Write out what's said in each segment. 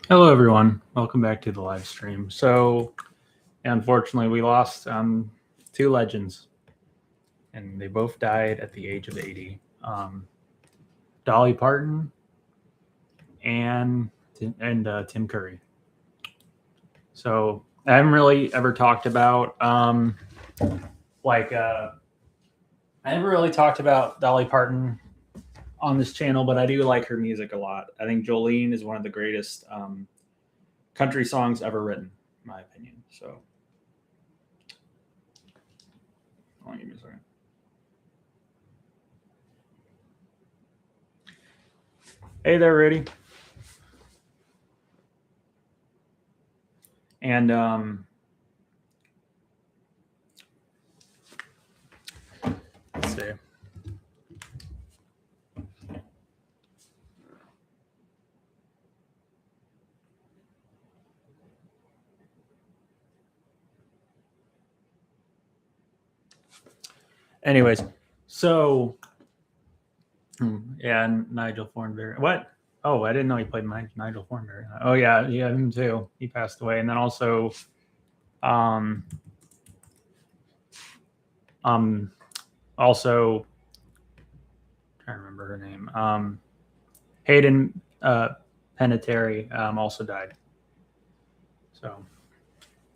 Hello, everyone. Welcome back to the live stream. So, unfortunately, we lost two legends, and they both died at the age of 80. Dolly Parton and Tim Curry. So, I haven't really ever talked about like I never really talked about Dolly Parton on this channel, but I do like her music a lot. I think Jolene is one of the greatest country songs ever written, in my opinion. So, hold on, give me a second. Hey there, Rudy. And let's see. Anyways, so yeah, Nigel Thornberry. What? Oh, I didn't know he played Nigel Thornberry. Oh yeah, him too. He passed away, and then also, um, um, also trying to remember her name. Hayden Panettiere also died. So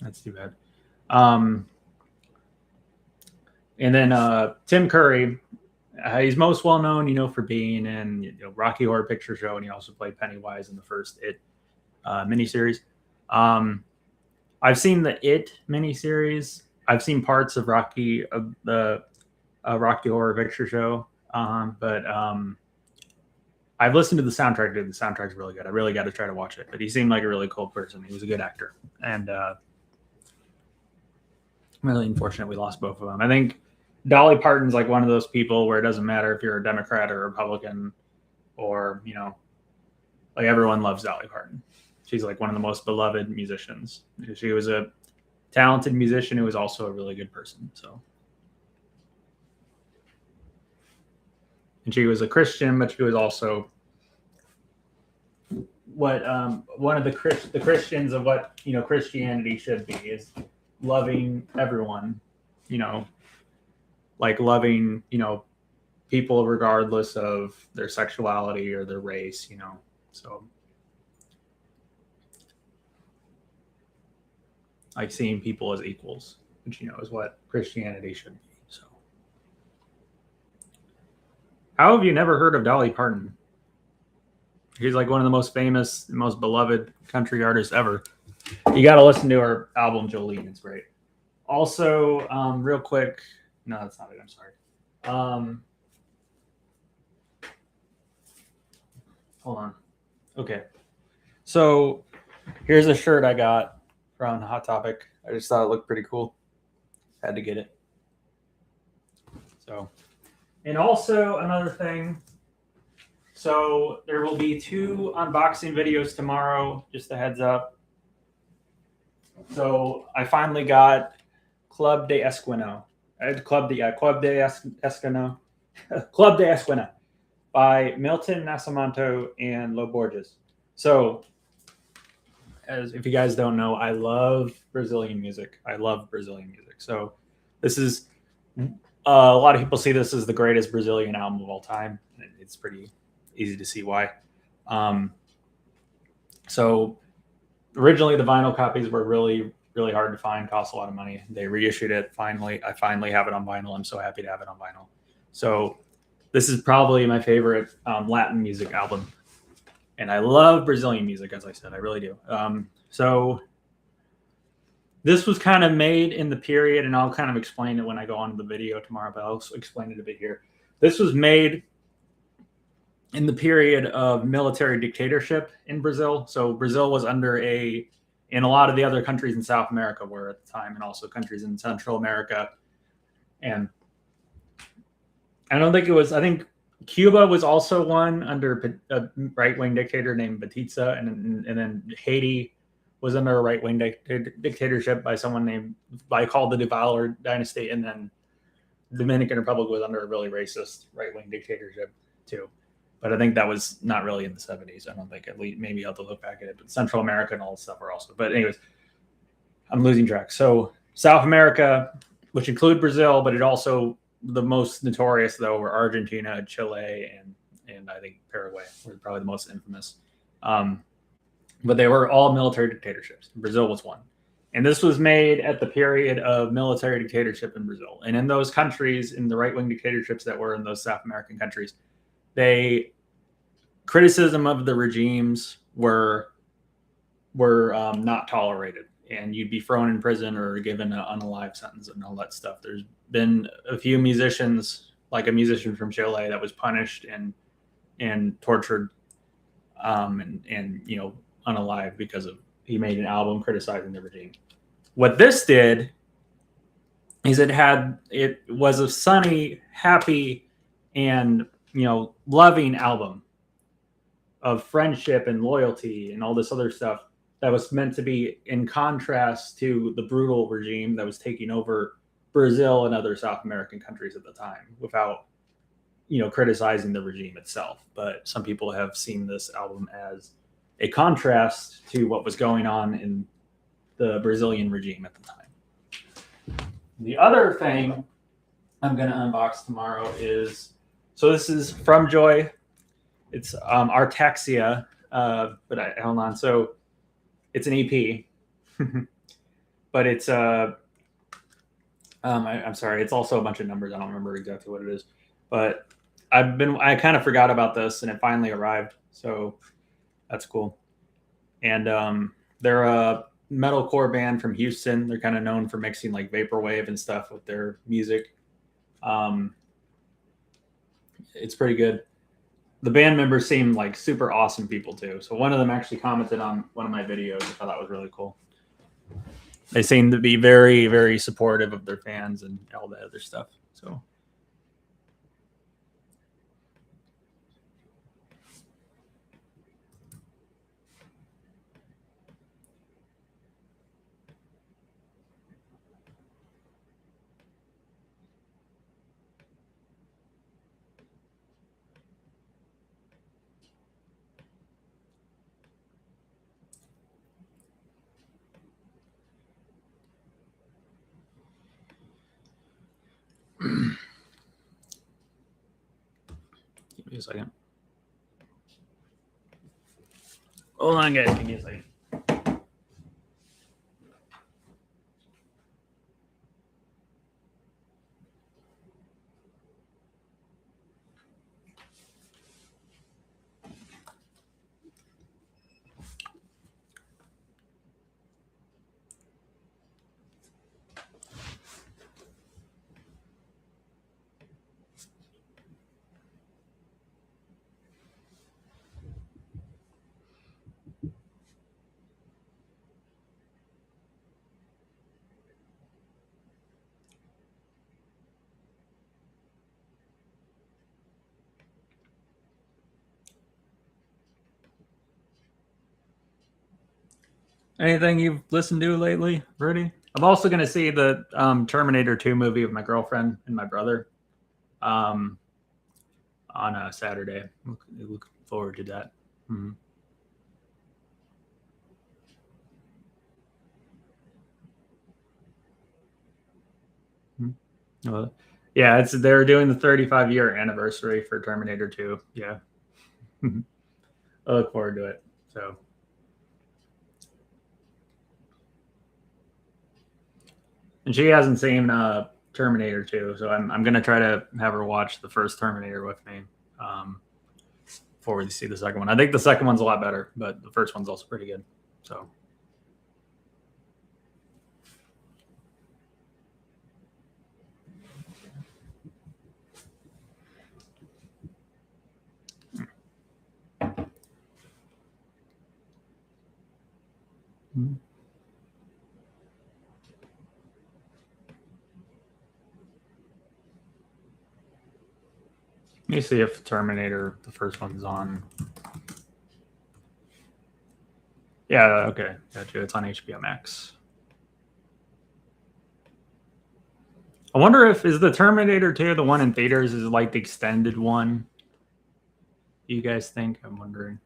that's too bad. Um, and then Tim Curry. He's most well known, for being in Rocky Horror Picture Show, and he also played Pennywise in the first It miniseries. Um, I've seen the It miniseries. I've seen parts of the Rocky Horror Picture Show, but I've listened to the soundtrack. Dude, the soundtrack's really good. I really got to try to watch it. But he seemed like a really cool person. He was a good actor, and really unfortunate we lost both of them. I think Dolly Parton's like one of those people where it doesn't matter if you're a Democrat or a Republican, or like everyone loves Dolly Parton. She's like one of the most beloved musicians. She was a talented musician who was also a really good person. So, and she was a Christian, but she was also what one of the Christians of what Christianity should be is loving everyone. You know, like loving people regardless of their sexuality or their race. So like seeing people as equals, which is what Christianity should be. So, how have you never heard of Dolly Parton? She's like one of the most famous, most beloved country artists ever. You got to listen to her album Jolene. It's great. Also, real quick, no, that's not it. I'm sorry. Hold on. Okay. So here's a shirt I got from Hot Topic. I just thought it looked pretty cool. Had to get it. So, and also another thing. So there will be 2 unboxing videos tomorrow. Just a heads up. So I finally got Club de Esquino. Club de Esquino. Club de Esquina by Milton Nascimento and Lo Borges. So, as if you guys don't know, I love Brazilian music. So, this is a lot of people see this as the greatest Brazilian album of all time. It's pretty easy to see why. So, originally the vinyl copies were really hard to find, cost a lot of money. They reissued it finally. I finally have it on vinyl. I'm so happy to have it on vinyl. So this is probably my favorite Latin music album, and I love Brazilian music, as I said. I really do. So this was kind of made in the period, and I'll kind of explain it when I go on to the video tomorrow, but I'll explain it a bit here. This was made in the period of military dictatorship in Brazil. So Brazil was and a lot of the other countries in South America were at the time, and also countries in Central America. And I think Cuba was also one under a right-wing dictator named Batista, and then Haiti was under a right-wing dictatorship called the Duval dynasty, and then the Dominican Republic was under a really racist right-wing dictatorship too. but I think that was not really in the 70s. I don't think, at least maybe I'll have to look back at it. But Central America and all this stuff are also. But anyways, I'm losing track. So South America, which include Brazil, but it also the most notorious though were Argentina, Chile, and I think Paraguay were probably the most infamous. But they were all military dictatorships. Brazil was one. And this was made at the period of military dictatorship in Brazil. And in those countries, in the right-wing dictatorships that were in those South American countries, criticism of the regimes were not tolerated. And you'd be thrown in prison or given an unalive sentence and all that stuff. There's been a few musicians, like a musician from Chile, that was punished and tortured and unalive because of he made an album criticizing the regime. What this did is it was a sunny, happy, and loving album of friendship and loyalty and all this other stuff that was meant to be in contrast to the brutal regime that was taking over Brazil and other South American countries at the time without criticizing the regime itself. But some people have seen this album as a contrast to what was going on in the Brazilian regime at the time. The other thing I'm going to unbox tomorrow is, so this is from Joy. It's Artaxia, hold on. So it's an EP, but it's I'm sorry. It's also a bunch of numbers. I don't remember exactly what it is, but I kind of forgot about this and it finally arrived. So that's cool. And they're a metalcore band from Houston. They're kind of known for mixing like vaporwave and stuff with their music. It's pretty good. The band members seem like super awesome people too. So one of them actually commented on one of my videos. I thought that was really cool. They seem to be very, very supportive of their fans and all that other stuff. So. Give me a second. Hold on, guys. Give me a second. Anything you've listened to lately, Rudy? I'm also going to see the Terminator 2 movie with my girlfriend and my brother on a Saturday. Look forward to that. Mm-hmm. Well, yeah, they're doing the 35-year anniversary for Terminator 2. Yeah. I look forward to it. So. And she hasn't seen Terminator 2, so I'm going to try to have her watch the first Terminator with me before we see the second one. I think the second one's a lot better, but the first one's also pretty good. So. Mm-hmm. Let me see if Terminator, the first one's on. Yeah, okay. Gotcha. It's on HBO Max. I wonder if is the Terminator 2 the one in theaters is like the extended one? you guys think? I'm wondering.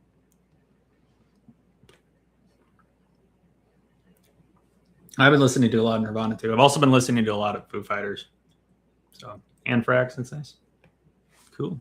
I've been listening to a lot of Nirvana too. I've also been listening to a lot of Foo Fighters. So Anthrax, that's nice. Cool.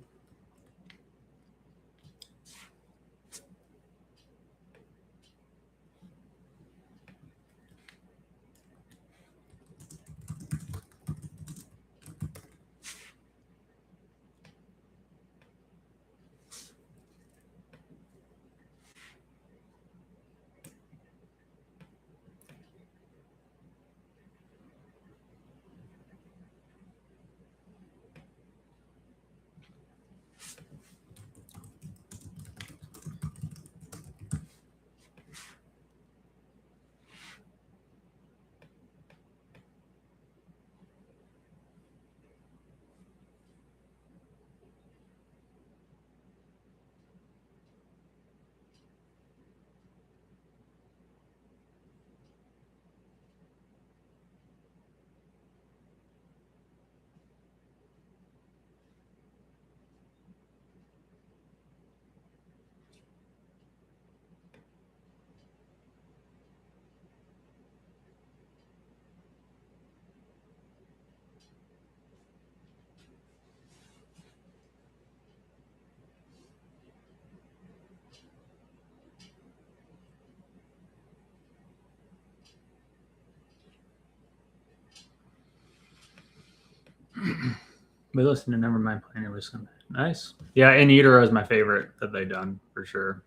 We listened to Nevermind playing it was nice. Yeah, In Utero is my favorite that they've done for sure.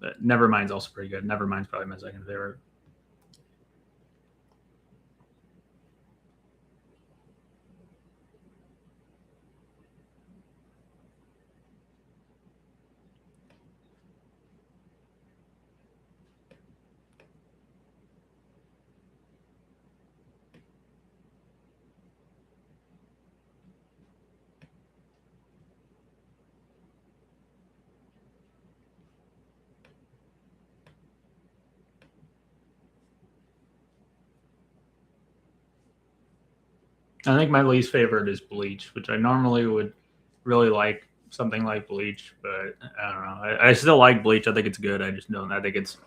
But Nevermind's also pretty good. Nevermind's probably my second favorite. I think my least favorite is Bleach, which I normally would really like something like Bleach, but I don't know. I still like Bleach. I think it's good. I just don't. I think it's.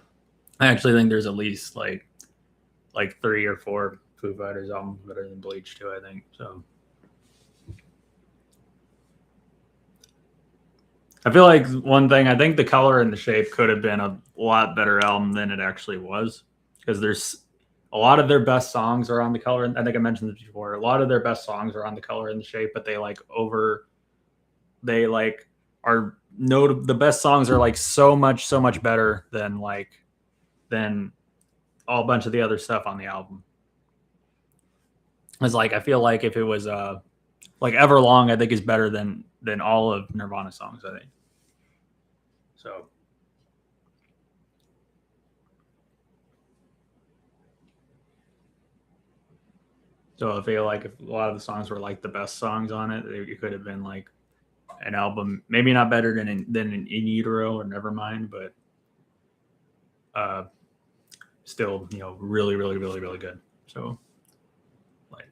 I actually think there's at least like 3 or 4 Foo Fighters albums better than Bleach too. I think so. I feel like one thing. I think the color and the shape could have been a lot better album than it actually was because there's a lot of their best songs are on the color. I think I mentioned this before. A lot of their best songs are on the color and the shape, but they like over. They like are the best songs are like so much better than a bunch of the other stuff on the album. It's like I feel like if it was like Everlong, I think is better than all of Nirvana songs. I think so. So I feel like if a lot of the songs were like the best songs on it, it could have been like an album, maybe not better than an In Utero or Nevermind, but uh, still really really good. So like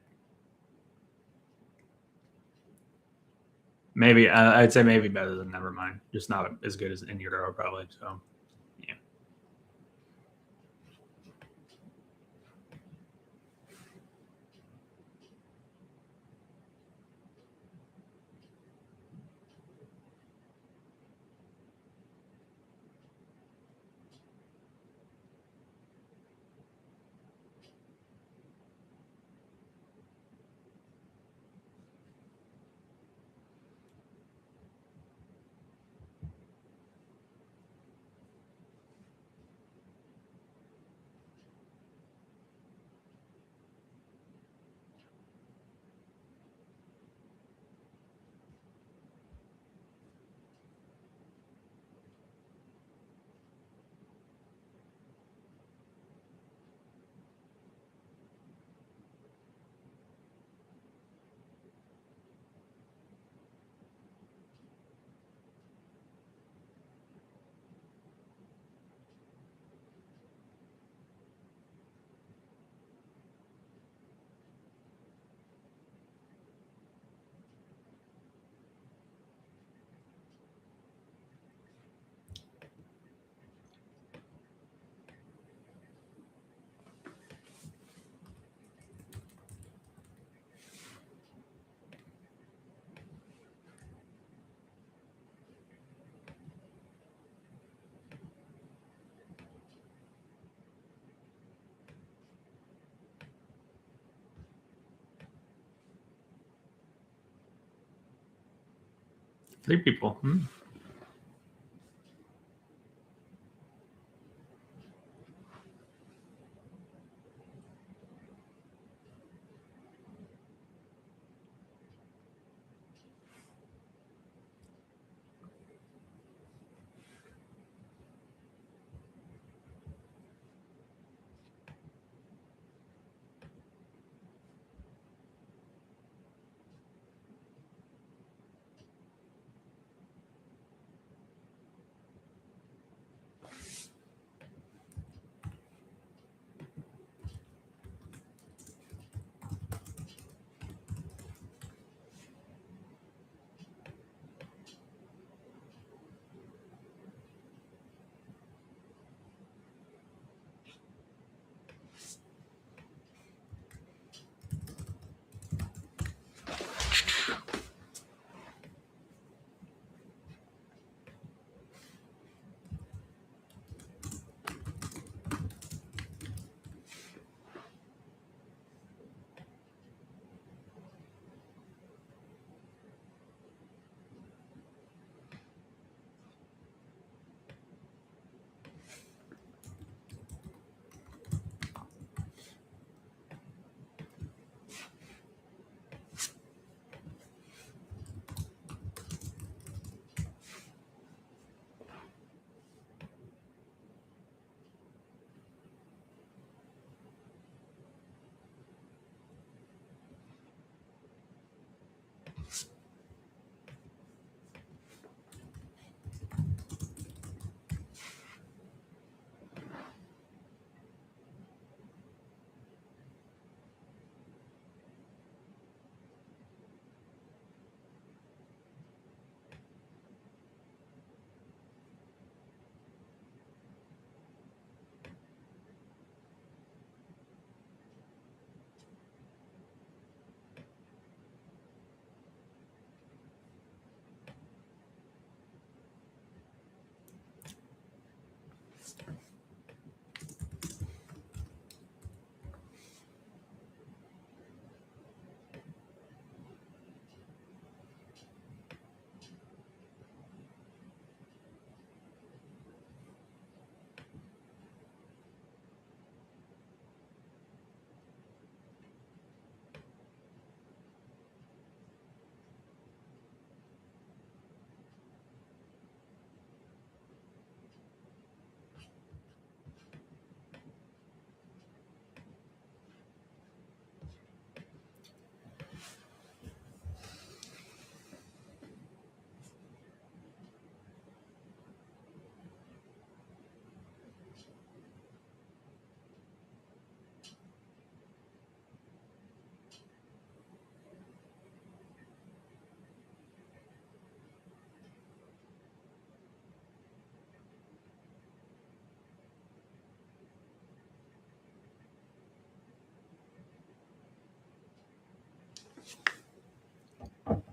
maybe I'd say maybe better than Nevermind, just not as good as In Utero probably. So yeah. 3 people.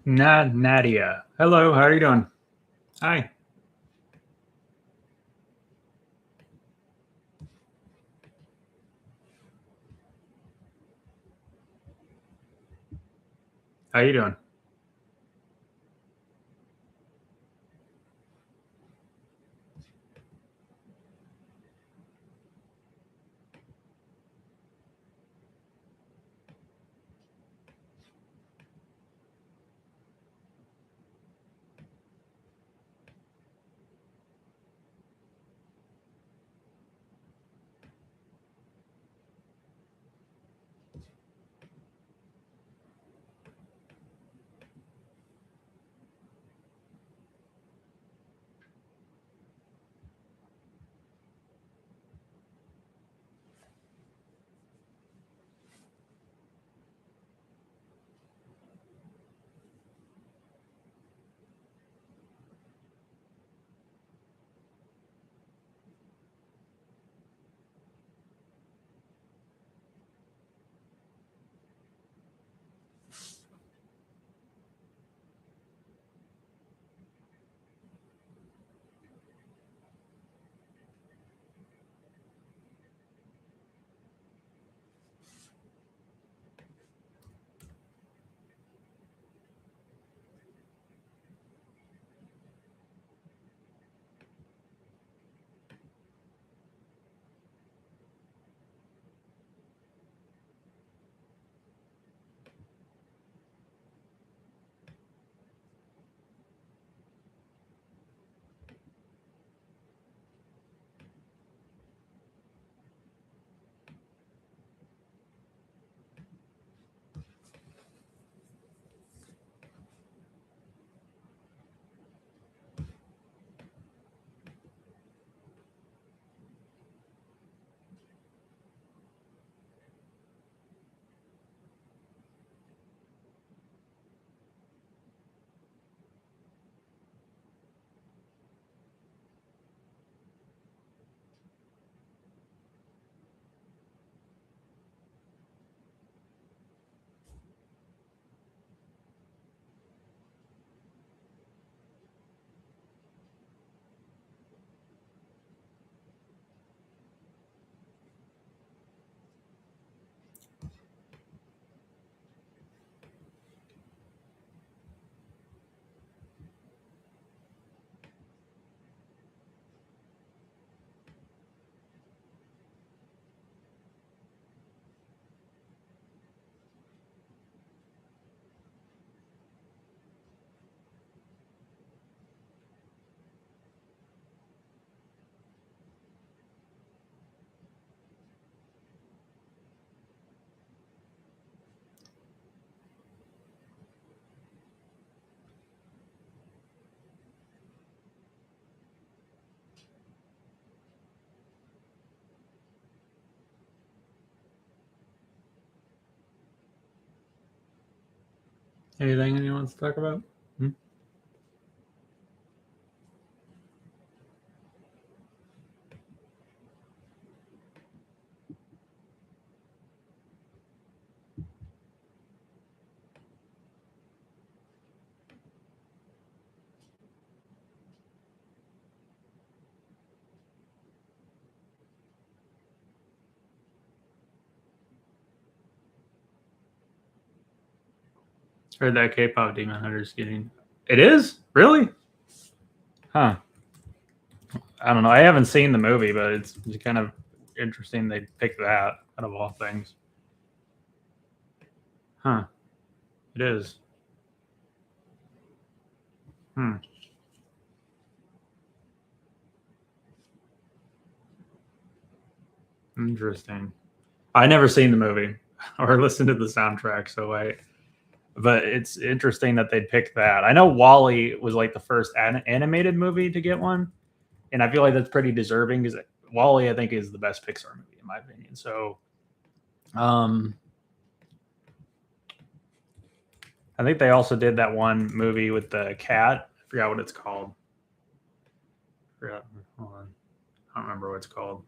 Nadia. Hello, how are you doing? Hi. How you doing? Anything anyone wants to talk about? Heard that K-pop Demon Hunter's getting. It is really, huh? I don't know. I haven't seen the movie, but it's kind of interesting they picked that out of all things. Huh? It is. Hmm. Interesting. I never seen the movie or listened to the soundtrack, so I. But it's interesting that they'd picked that. I know Wally was like the first animated movie to get one, and I feel like that's pretty deserving because Wally, I think, is the best Pixar movie in my opinion. So, I think they also did that one movie with the cat. I forgot what it's called. Forgot. Hold on. I don't remember what it's called.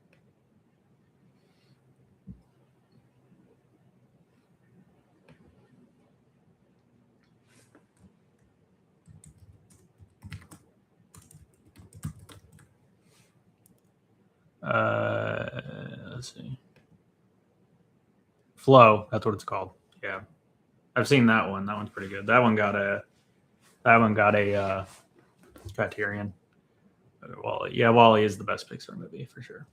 Let's see. Flow. That's what it's called. Yeah, I've seen that one. That one's pretty good. That one got a. Criterion. Wally. Yeah, Wally is the best Pixar movie for sure.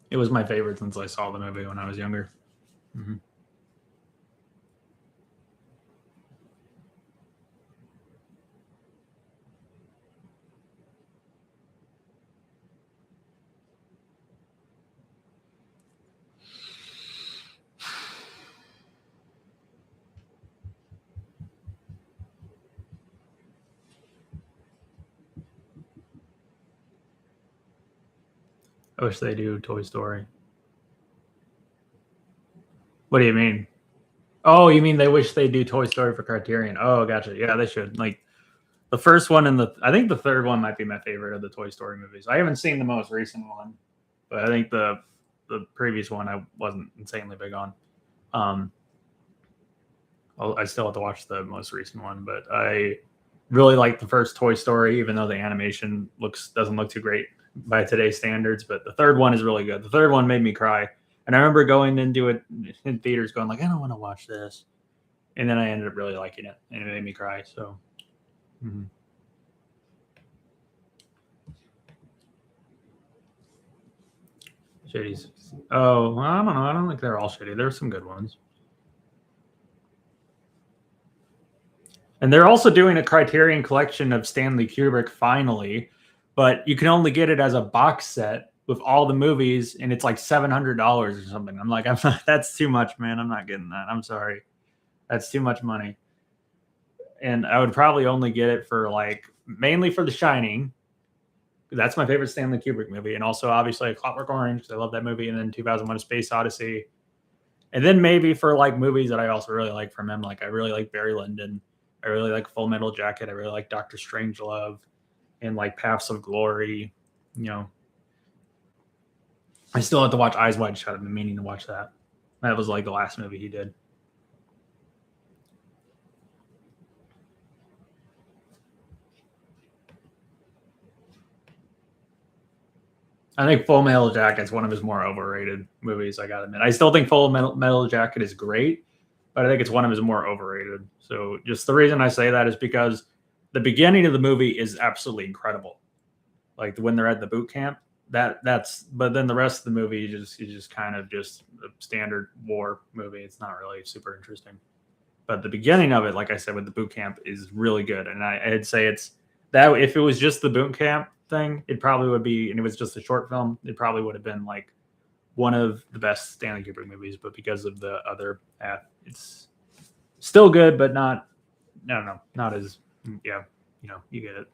It was my favorite since I saw the movie when I was younger. Mm-hmm. I wish they do Toy Story. What do you mean? Oh, you mean they wish they do Toy Story for Criterion? Oh, gotcha. Yeah, they should. Like the first one and I think the third one might be my favorite of the Toy Story movies. I haven't seen the most recent one, but I think the previous one I wasn't insanely big on. Um, I still have to watch the most recent one, but I really like the first Toy Story, even though the animation doesn't look too great by today's standards. But the third one is really good. The third one made me cry, and I remember going into it in theaters, going like, I don't want to watch this, and then I ended up really liking it, and it made me cry. So. Mm-hmm. Shitty. Oh, well, I don't know. I don't think they're all shitty. There's some good ones. And they're also doing a Criterion collection of Stanley Kubrick finally, but you can only get it as a box set with all the movies, and it's like $700 or something. I'm like, I'm not, that's too much, man. I'm not getting that. I'm sorry. That's too much money. And I would probably only get it for like mainly for The Shining. That's my favorite Stanley Kubrick movie, and also obviously Clockwork Orange because I love that movie, and then 2001: A Space Odyssey, and then maybe for like movies that I also really like from him, like I really like Barry Lyndon, I really like Full Metal Jacket, I really like Doctor Strangelove, and like Paths of Glory. You know, I still have to watch Eyes Wide Shut. I've been meaning to watch that. That was like the last movie he did. I think Full Metal Jacket is one of his more overrated movies. I gotta admit, I still think Full Metal Jacket is great, but I think it's one of his more overrated. So just the reason I say that is because the beginning of the movie is absolutely incredible. Like when they're at the boot camp, that's. But then the rest of the movie is just kind of just a standard war movie. It's not really super interesting. But the beginning of it, like I said, with the boot camp, is really good. And I'd say it's that if it was just the boot camp thing, it probably would be, and it was just a short film, it probably would have been like one of the best Stanley Kubrick movies. But because of the other path, it's still good, but not, I don't know, not as, yeah, you get it.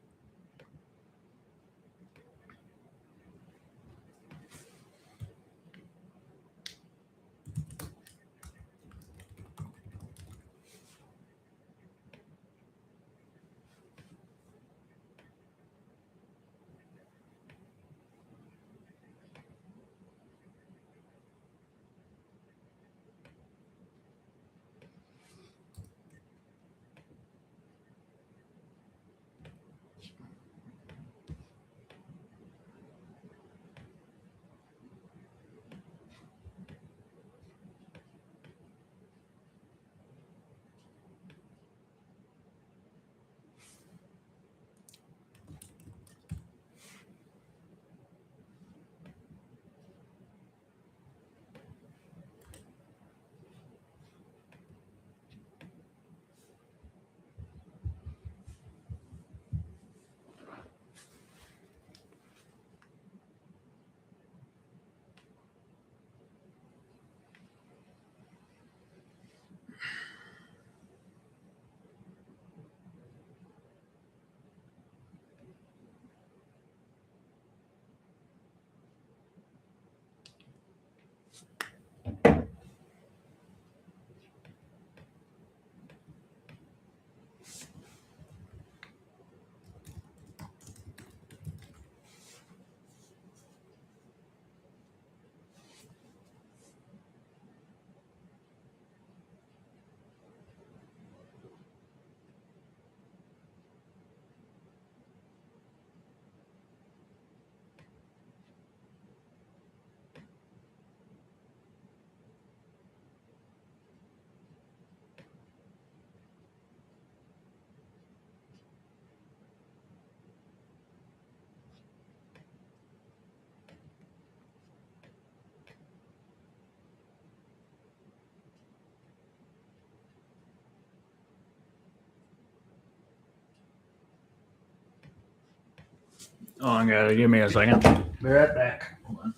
Oh, I gotta give me a second. Be right back. Hold on.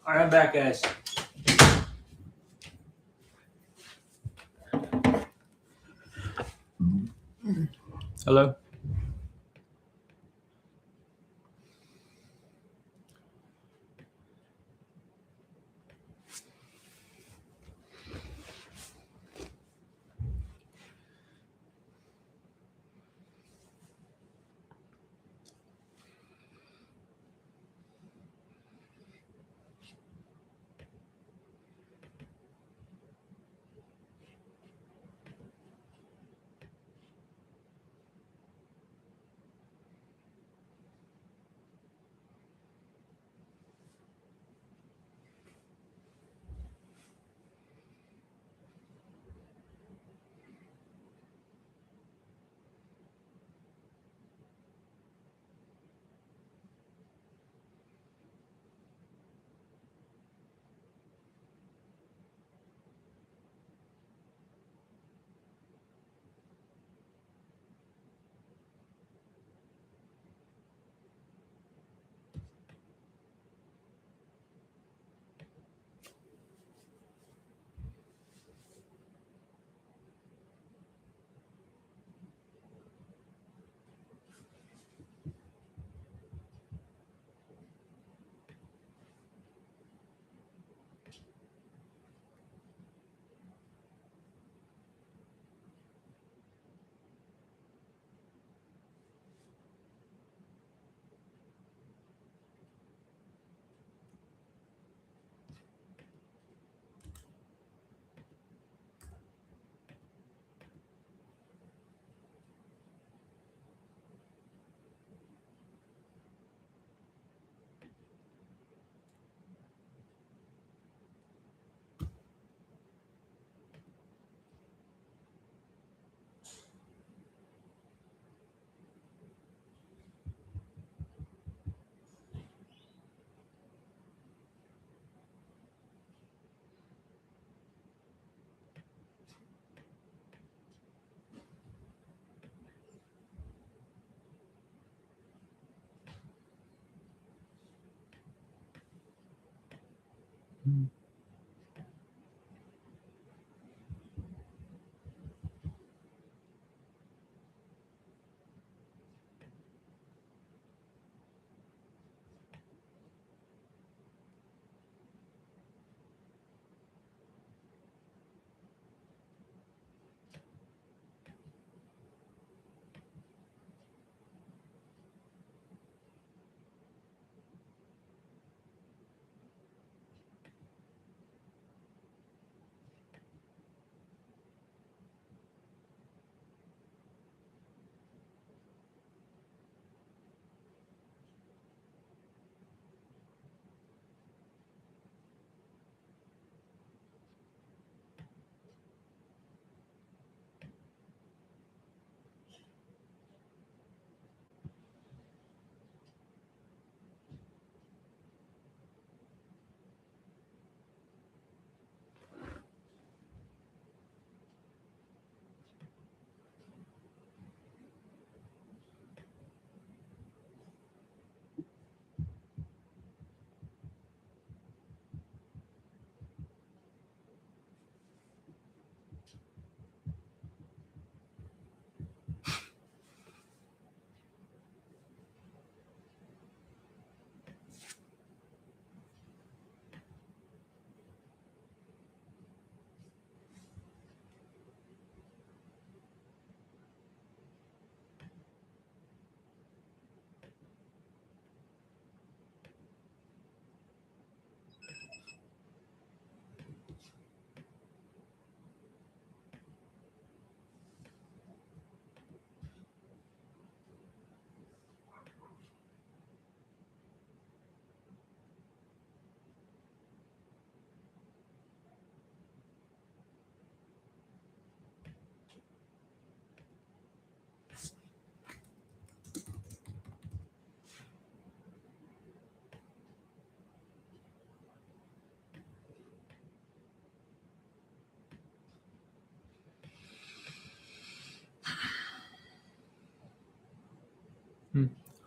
All right, I'm back, guys. Hello.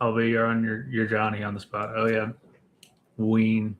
Oh, but you're on your Johnny on the spot. Oh yeah, Ween.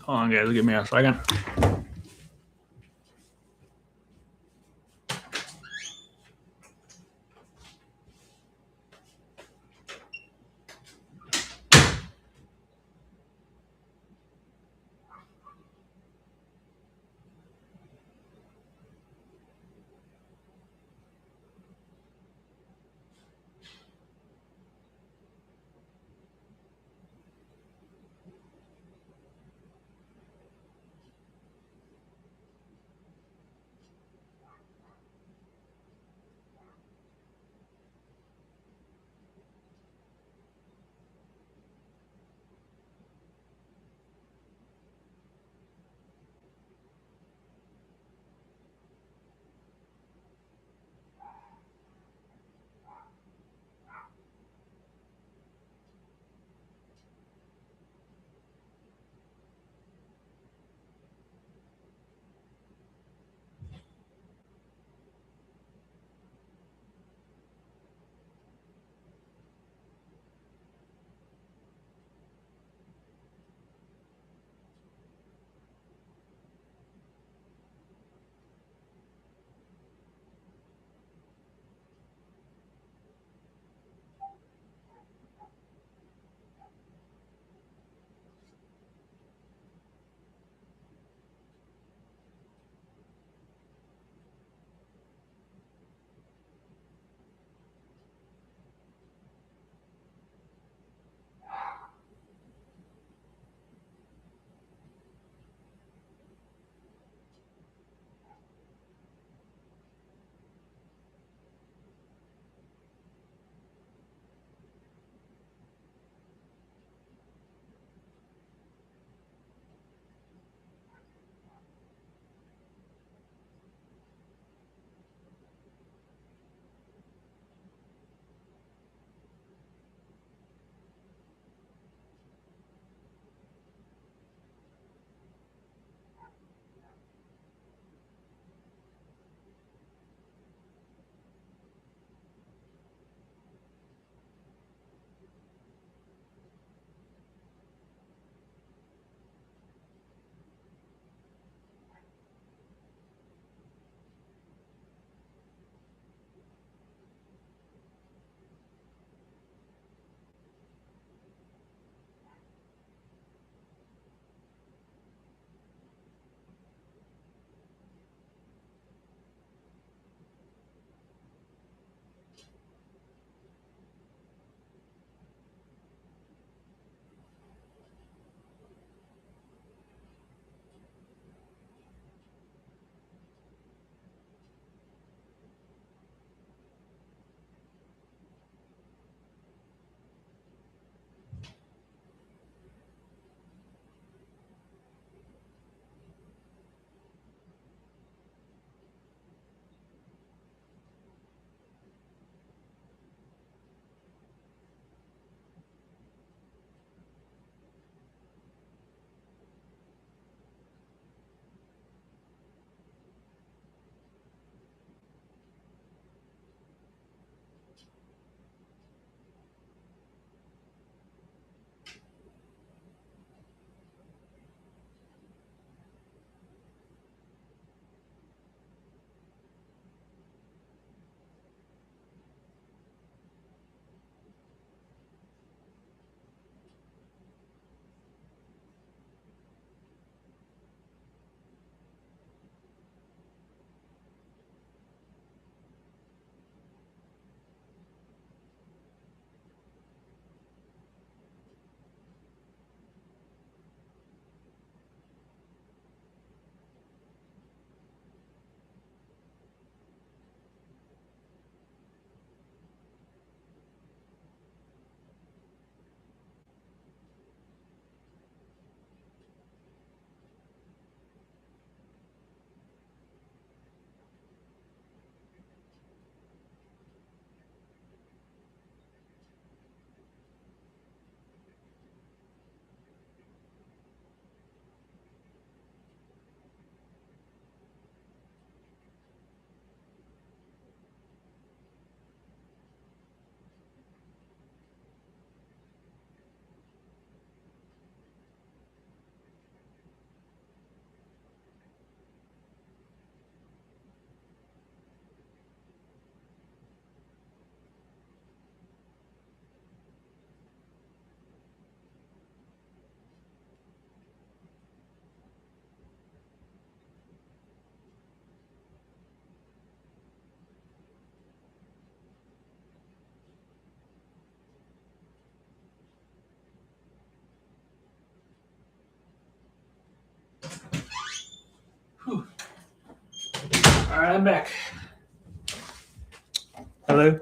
Hold on, guys. Give me a second. All right, I'm back. Hello.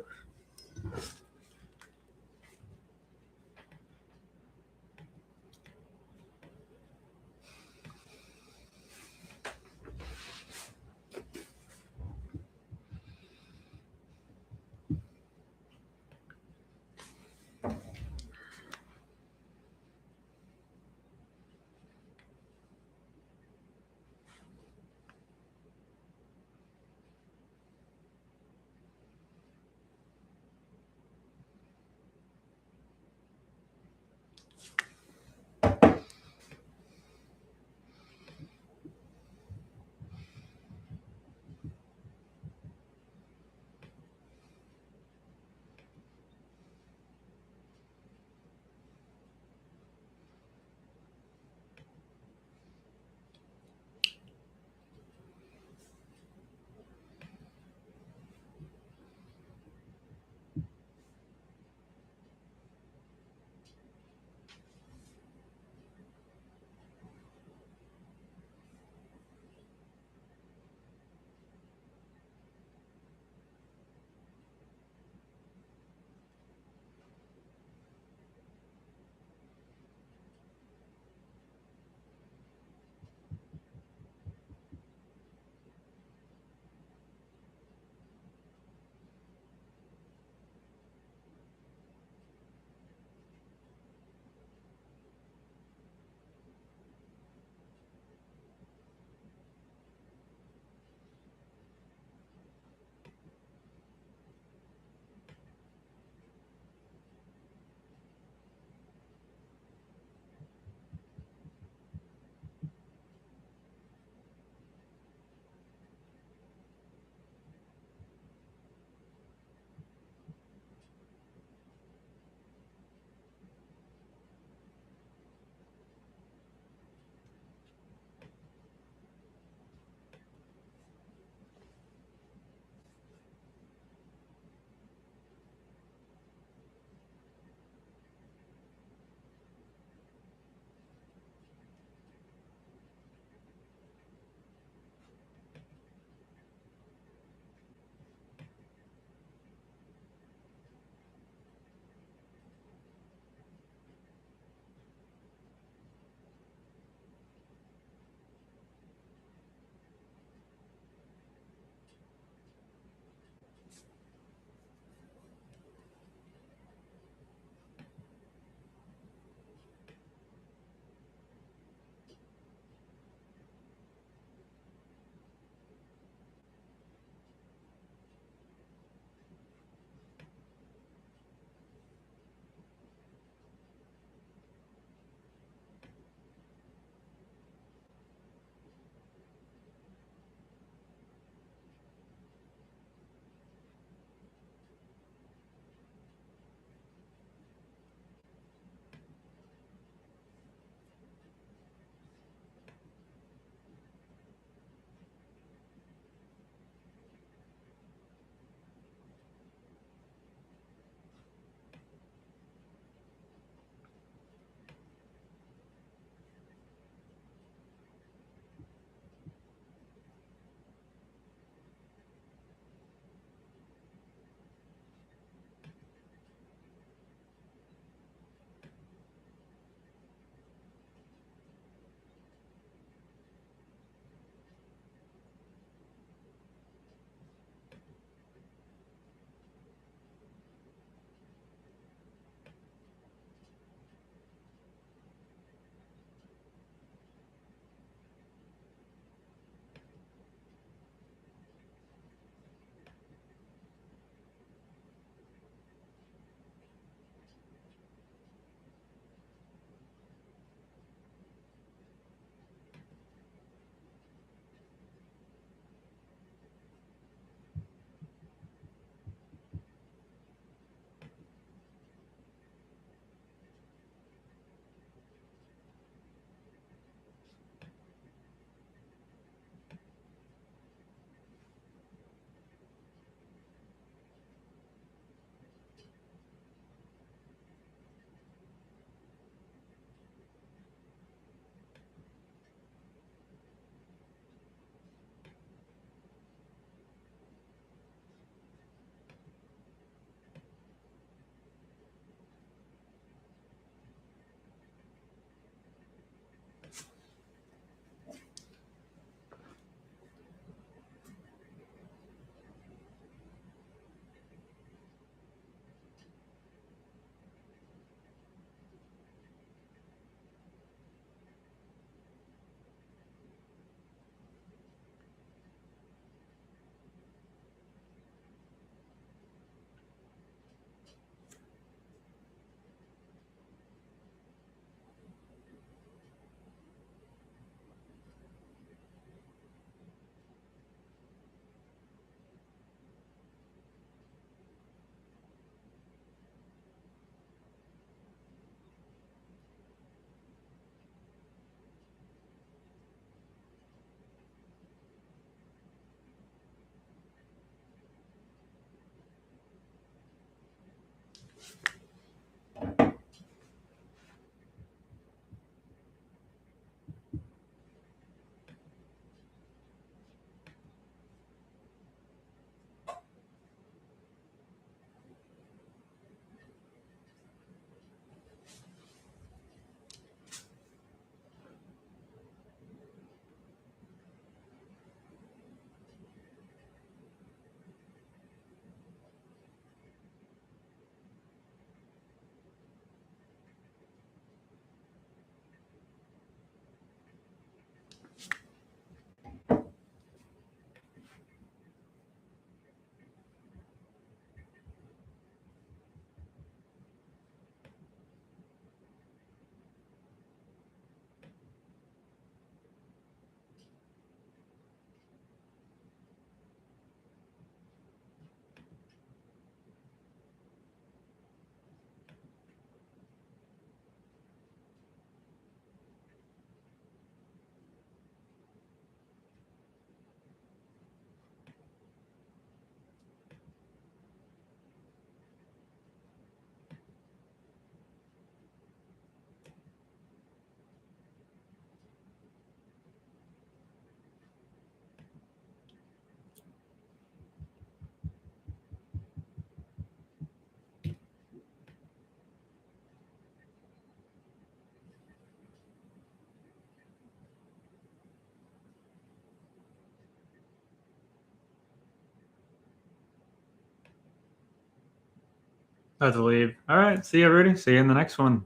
I have to leave. All right. See you, Rudy. See you in the next one.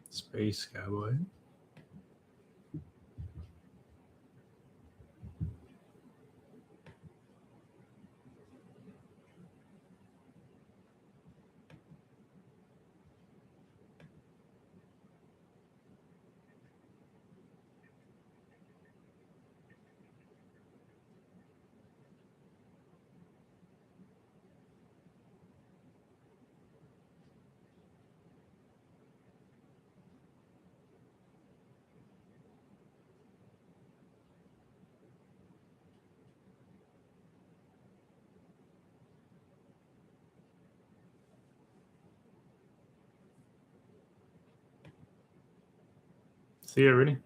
Space Cowboy. See you, Rudy.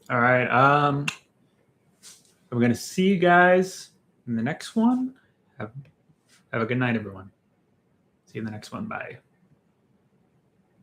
All right. I'm going to see you guys in the next one. Have a good night, everyone. See you in the next one. Bye.